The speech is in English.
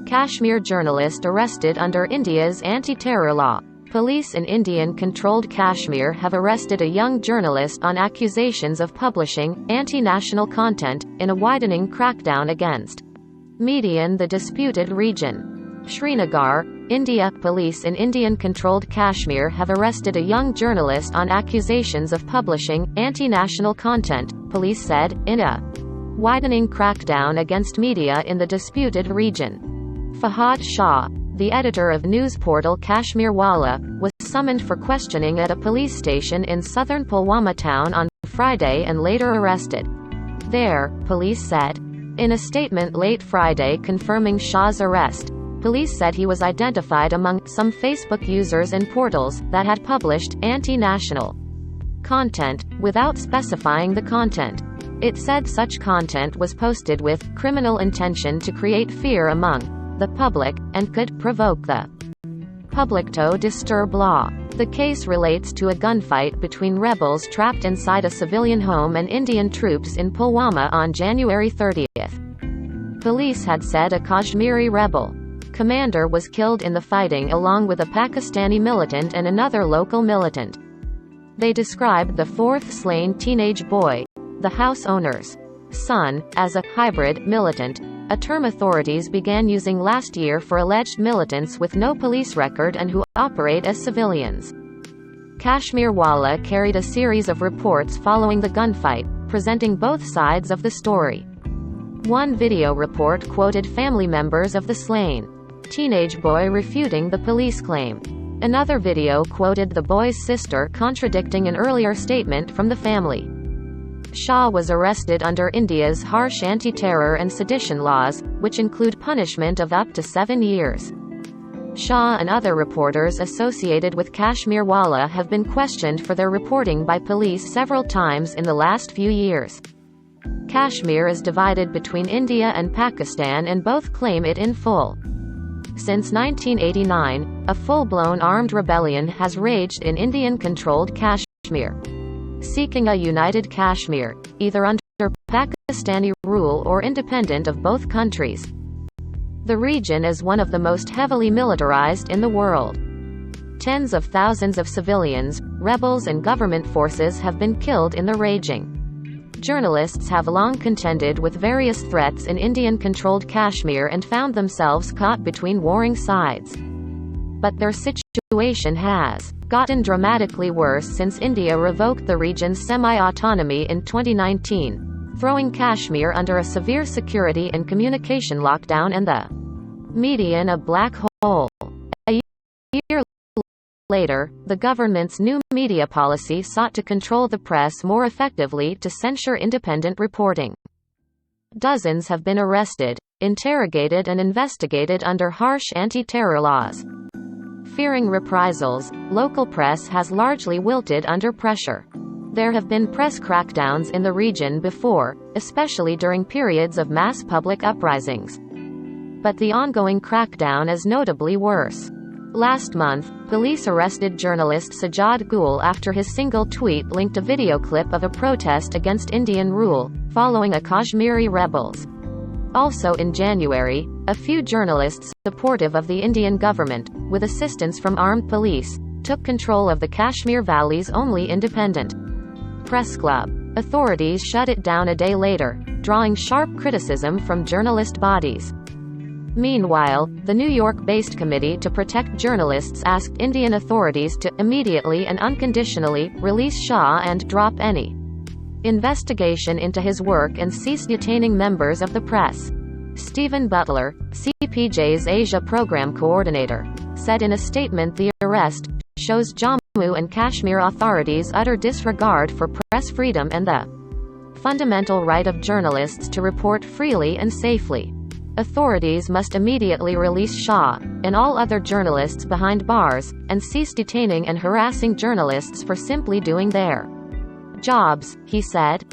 Kashmir journalist arrested under India's anti-terror law. Police in Indian-controlled Kashmir have arrested a young journalist on accusations of publishing anti-national content, in a widening crackdown against media in the disputed region. Srinagar, India. Police in Indian-controlled Kashmir have arrested a young journalist on accusations of publishing anti-national content, police said, in a widening crackdown against media in the disputed region. Fahad Shah, the editor of news portal Kashmir Wala, was summoned for questioning at a police station in southern Pulwama town on Friday and later arrested there, police said. In a statement late Friday confirming Shah's arrest, police said he was identified among some Facebook users and portals that had published anti-national content, without specifying the content. It said such content was posted with criminal intention to create fear among the public, and could provoke the public to disturb law. The case relates to a gunfight between rebels trapped inside a civilian home and Indian troops in Pulwama on January 30th. Police had said a Kashmiri rebel commander was killed in the fighting along with a Pakistani militant and another local militant. They described the fourth slain teenage boy, the house owner's son, as a hybrid militant, a term authorities began using last year for alleged militants with no police record and who operate as civilians. Kashmir Wala carried a series of reports following the gunfight, presenting both sides of the story. One video report quoted family members of the slain teenage boy refuting the police claim. Another video quoted the boy's sister contradicting an earlier statement from the family. Shah was arrested under India's harsh anti-terror and sedition laws, which include punishment of up to 7 years. Shah and other reporters associated with Kashmir Wala have been questioned for their reporting by police several times in the last few years. Kashmir is divided between India and Pakistan and both claim it in full. Since 1989, a full-blown armed rebellion has raged in Indian-controlled Kashmir, seeking a united Kashmir, either under Pakistani rule or independent of both countries. The region is one of the most heavily militarized in the world. Tens of thousands of civilians, rebels and government forces have been killed in the raging. Journalists have long contended with various threats in Indian-controlled Kashmir and found themselves caught between warring sides. But their situation has gotten dramatically worse since India revoked the region's semi-autonomy in 2019, throwing Kashmir under a severe security and communication lockdown and the media in a black hole. A year later, the government's new media policy sought to control the press more effectively to censure independent reporting. Dozens have been arrested, interrogated and investigated under harsh anti-terror laws. Fearing reprisals, local press has largely wilted under pressure. There have been press crackdowns in the region before, especially during periods of mass public uprisings. But the ongoing crackdown is notably worse. Last month, police arrested journalist Sajjad Gul after his single tweet linked a video clip of a protest against Indian rule, following a Kashmiri rebels. Also in January, a few journalists supportive of the Indian government, with assistance from armed police, took control of the Kashmir Valley's only independent press club. Authorities shut it down a day later, drawing sharp criticism from journalist bodies. Meanwhile, the New York-based Committee to Protect Journalists asked Indian authorities to immediately and unconditionally release Shah and drop any investigation into his work and cease detaining members of the press. Stephen Butler, CPJ's Asia Program Coordinator, said in a statement the arrest shows Jammu and Kashmir authorities' utter disregard for press freedom and the fundamental right of journalists to report freely and safely. Authorities must immediately release Shah, and all other journalists behind bars, and cease detaining and harassing journalists for simply doing their jobs, he said.